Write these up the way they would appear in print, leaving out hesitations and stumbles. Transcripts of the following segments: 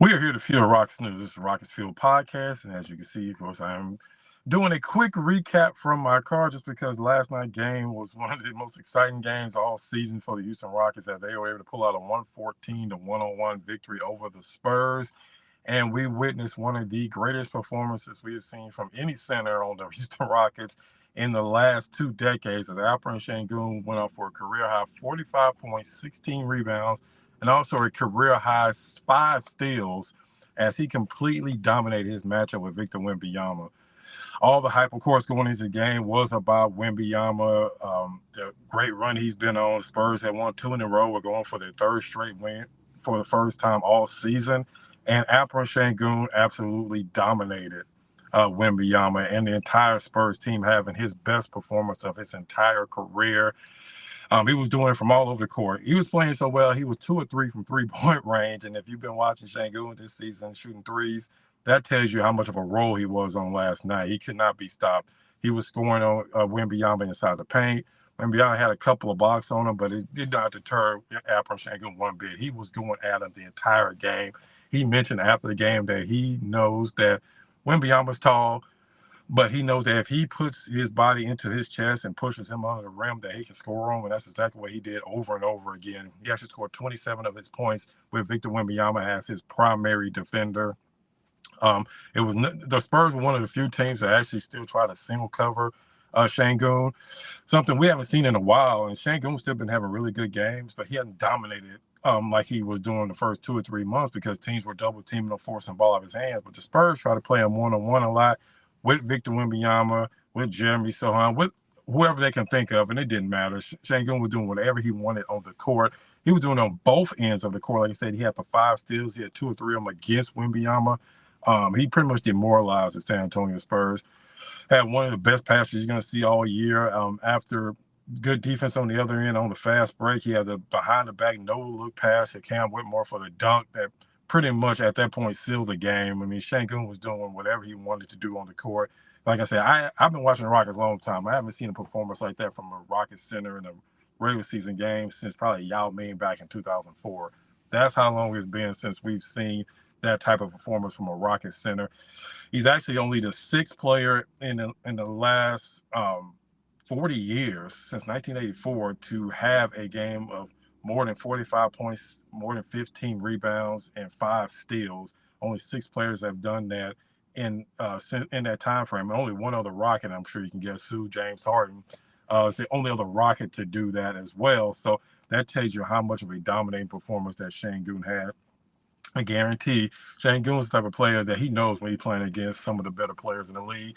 We are here to Fuel Rockets News. This is the Rockets Fuel podcast, and as you can see, of course, I'm doing a quick recap from my car just because last night's game was one of the most exciting games all season for the Houston Rockets as they were able to pull out a 114-101 victory over the Spurs. And we witnessed one of the greatest performances we have seen from any center on the Houston Rockets in the last 2 decades as Alperen Sengun went off for a career high 45 points, 16 rebounds, and also a career high 5 steals as he completely dominated his matchup with Victor Wembanyama. All the hype, of course, going into the game was about Wembanyama, the great run he's been on. Spurs had won 2 in a row. We're going for their third straight win for the first time all season. And Alperen Sengun absolutely dominated Wembanyama and the entire Spurs team, having his best performance of his entire career. He was doing it from all over the court. He was playing so well. He was 2 or 3 from three-point range. And if you've been watching Sengun this season shooting threes, that tells you how much of a role he was on last night. He could not be stopped. He was scoring on Wembanyama inside the paint. Wembanyama had a couple of blocks on him, but it did not deter Alperen Sengun one bit. He was going at him the entire game. He mentioned after the game that he knows that Wembanyama's tall, but he knows that if he puts his body into his chest and pushes him under the rim, that he can score on, and that's exactly what he did over and over again. He actually scored 27 of his points with Victor Wembanyama as his primary defender. It was the Spurs were one of the few teams that actually still try to single cover Sengun, something we haven't seen in a while. And Sengun's still been having really good games, but he hadn't dominated like he was doing the first 2 or 3 months because teams were double teaming him, forcing the ball out of his hands. But the Spurs try to play him one-on-one a lot with Victor Wembanyama, with Jeremy Sohan, with whoever they can think of, and it didn't matter. Sengun was doing whatever he wanted on the court. He was doing it on both ends of the court. Like I said, he had the 5 steals. He had 2 or 3 of them against Wembanyama. He pretty much demoralized the San Antonio Spurs. Had one of the best passes you're going to see all year. After good defense on the other end on the fast break, he had the behind-the-back no-look pass to Cam Whitmore for the dunk that pretty much at that point sealed the game. I mean, Sengun was doing whatever he wanted to do on the court. Like I said, I've been watching the Rockets a long time. I haven't seen a performance like that from a Rockets center in a regular season game since probably Yao Ming back in 2004. That's how long it's been since we've seen that type of performance from a Rockets center. He's actually only the 6th player in the last 40 years, since 1984, to have a game of more than 45 points, more than 15 rebounds, and 5 steals. Only 6 players have done that in that time frame. And only one other Rocket, I'm sure you can guess who, James Harden, is the only other Rocket to do that as well. So that tells you how much of a dominating performance that Sengun had. I guarantee Sengun's the type of player that he knows when he's playing against some of the better players in the league.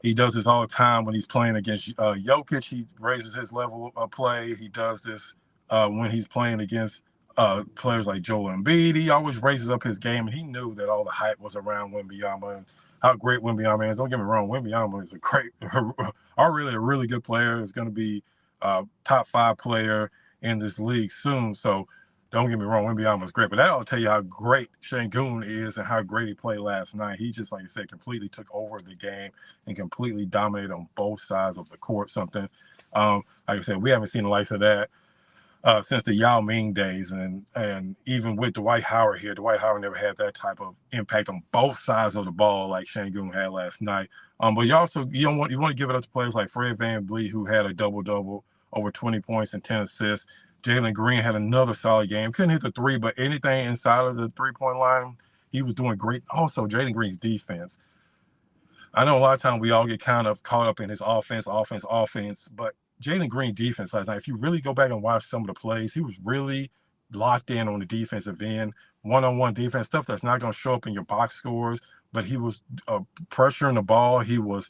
He does this all the time when he's playing against Jokic. He raises his level of play. He does this when he's playing against players like Joel Embiid. He always raises up his game, and he knew that all the hype was around Wembanyama and how great Wembanyama is. Don't get me wrong, Wembanyama is really a really good player. Is going to be top 5 player in this league soon. So don't get me wrong, Wembanyama was great, but that'll tell you how great Sengun is and how great he played last night. He just, like I said, completely took over the game and completely dominated on both sides of the court. Something, like I said, we haven't seen the likes of that since the Yao Ming days, and even with Dwight Howard here, Dwight Howard never had that type of impact on both sides of the ball like Sengun had last night. But you want to give it up to players like Fred VanVleet, who had a double-double, over 20 points and 10 assists. Jalen Green had another solid game. Couldn't hit the 3, but anything inside of the 3-point line, he was doing great. Also, Jalen Green's defense. I know a lot of times we all get kind of caught up in his offense, but Jalen Green defense last night, if you really go back and watch some of the plays, he was really locked in on the defensive end, one-on-one defense, stuff that's not going to show up in your box scores, but he was pressuring the ball. He was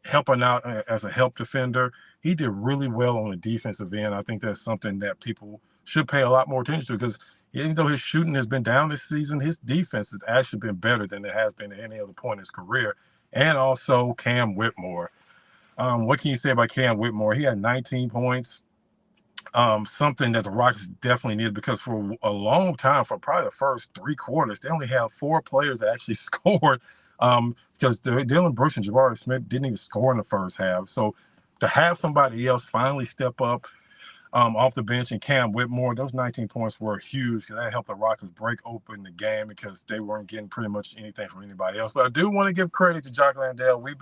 helping out as a help defender. He did really well on the defensive end. I think that's something that people should pay a lot more attention to because even though his shooting has been down this season, his defense has actually been better than it has been at any other point in his career. And also Cam Whitmore. What can you say about Cam Whitmore? He had 19 points, something that the Rockets definitely needed because for a long time, for probably the first 3 quarters, they only had 4 players that actually scored because Dylan Brooks and Jabari Smith didn't even score in the first half. So to have somebody else finally step up off the bench, and Cam Whitmore. Those 19 points were huge because that helped the Rockets break open the game because they weren't getting pretty much anything from anybody else. But I do want to give credit to Jock Landale. We've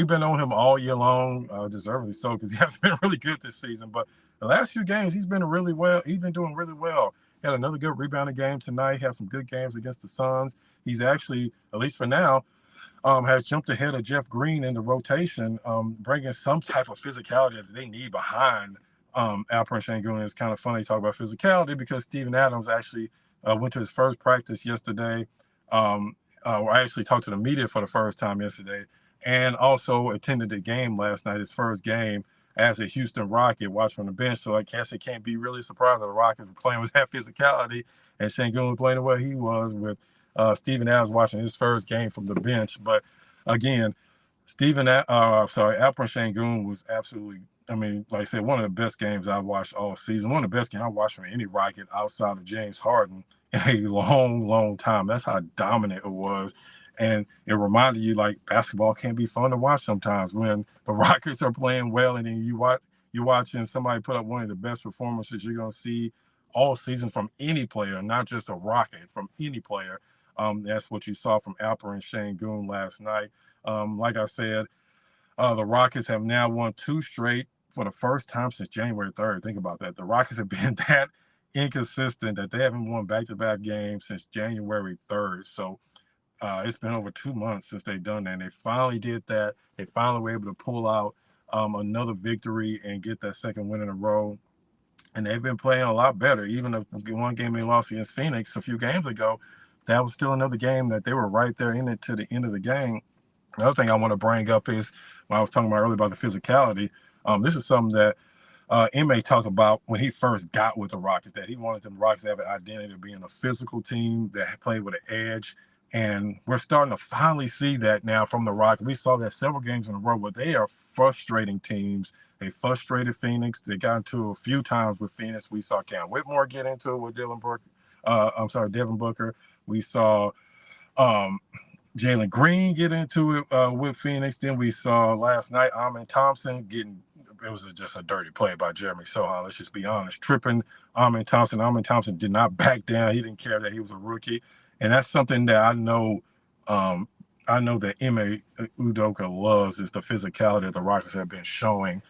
been on him all year long, deservedly so, because he has been really good this season. But the last few games, he's been really well. He's been doing really well. He had another good rebounding game tonight. He had some good games against the Suns. He's actually, at least for now, has jumped ahead of Jeff Green in the rotation, bringing some type of physicality that they need behind Alperen Sengun. It's kind of funny to talk about physicality because Steven Adams actually went to his first practice yesterday, or I actually talked to the media for the first time yesterday, and also attended the game last night, his first game as a Houston Rocket, watched from the bench. So I guess it can't be really surprised that the Rockets were playing with that physicality, and Sengun was playing the way he was with Steven Adams watching his first game from the bench. But again, Alperen Sengun was absolutely, I mean, like I said, one of the best games I watched all season. One of the best games I watched from any Rocket outside of James Harden in a long, long time. That's how dominant it was. And it reminded you, like, basketball can be fun to watch sometimes when the Rockets are playing well, and then you're watching somebody put up one of the best performances you're going to see all season from any player, not just a Rocket, from any player. That's what you saw from Alperen Sengun last night. Like I said, the Rockets have now won 2 straight for the first time since January 3rd. Think about that. The Rockets have been that inconsistent that they haven't won back-to-back games since January 3rd. So it's been over 2 months since they've done that. And they finally did that. They finally were able to pull out another victory and get that second win in a row. And they've been playing a lot better. Even the one game they lost against Phoenix a few games ago, that was still another game that they were right there in it to the end of the game. Another thing I want to bring up is when I was talking about earlier about the physicality. This is something that Ime talked about when he first got with the Rockets, that he wanted the Rockets to have an identity of being a physical team that played with an edge. And we're starting to finally see that now from the Rockets. We saw that several games in a row where they are frustrating teams. They frustrated Phoenix. They got into a few times with Phoenix. We saw Cam Whitmore get into it with Devin Booker. We saw Jalen Green get into it with Phoenix. Then we saw last night Amen Thompson it was just a dirty play by Jeremy Sohan. Let's just be honest. Tripping Amen Thompson. Amen Thompson did not back down. He didn't care that he was a rookie. And that's something that I know that Ime Udoka loves, is the physicality that the Rockets have been showing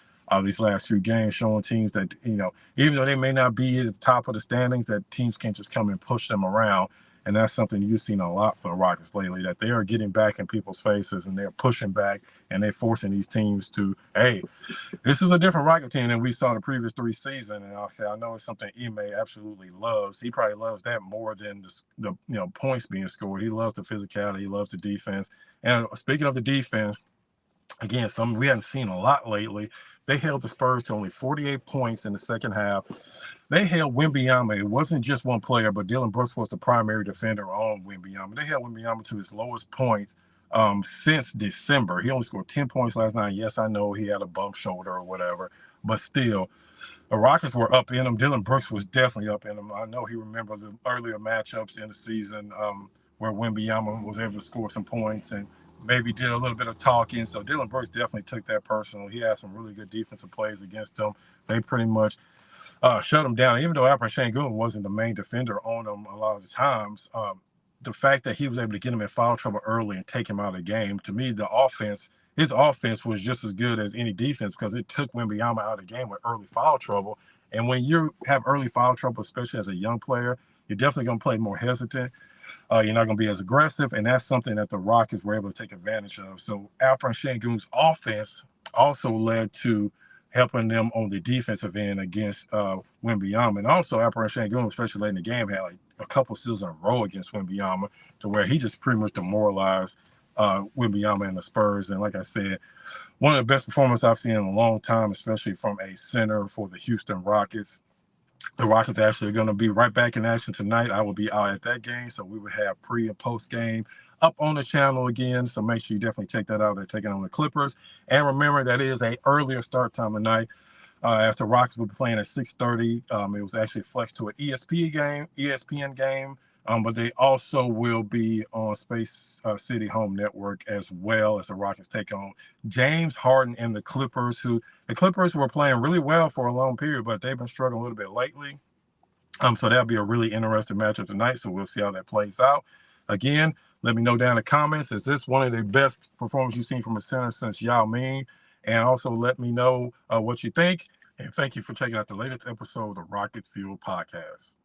these last few games, showing teams that, even though they may not be at the top of the standings, that teams can just come and push them around. And that's something you've seen a lot for the Rockets lately, that they are getting back in people's faces and they're pushing back and they're forcing these teams to, hey, this is a different Rocket team than we saw the previous 3 seasons. And I know it's something Ime absolutely loves. He probably loves that more than the points being scored. He loves the physicality. He loves the defense. And speaking of the defense, again, something we haven't seen a lot lately. They held the Spurs to only 48 points in the second half. They held Wembanyama. It wasn't just one player, but Dylan Brooks was the primary defender on Wembanyama. They held Wembanyama to his lowest points since December. He only scored 10 points last night. Yes, I know he had a bump shoulder or whatever, but still, the Rockets were up in him. Dylan Brooks was definitely up in him. I know he remembers the earlier matchups in the season where Wembanyama was able to score some points and maybe did a little bit of talking. So Dylan Brooks definitely took that personal. He had some really good defensive plays against him. They pretty much shut him down. Even though Alperen Sengun wasn't the main defender on him a lot of the times, the fact that he was able to get him in foul trouble early and take him out of the game, to me, his offense was just as good as any defense because it took Wembanyama out of the game with early foul trouble. And when you have early foul trouble, especially as a young player, you're definitely going to play more hesitant. You're not going to be as aggressive, and that's something that the Rockets were able to take advantage of. So Alperen Sengun's offense also led to helping them on the defensive end against Wembanyama. And also Alperen Sengun, especially late in the game, had like a couple steals in a row against Wembanyama to where he just pretty much demoralized Wembanyama and the Spurs. And like I said, one of the best performances I've seen in a long time, especially from a center for the Houston Rockets. The Rockets actually are going to be right back in action tonight. I will be out at that game, so we would have pre and post game up on the channel again. So make sure you definitely check that out. They're taking on the Clippers, and remember that is a earlier start time tonight. As the Rockets will be playing at 6:30. It was actually flexed to an ESPN game But they also will be on Space City Home Network as well as the Rockets take on James Harden and the Clippers, who the Clippers were playing really well for a long period, but they've been struggling a little bit lately. So that'll be a really interesting matchup tonight. So we'll see how that plays out. Again, let me know down in the comments. Is this one of the best performances you've seen from a center since Yao Ming? And also let me know what you think. And thank you for checking out the latest episode of the Rocket Fuel Podcast.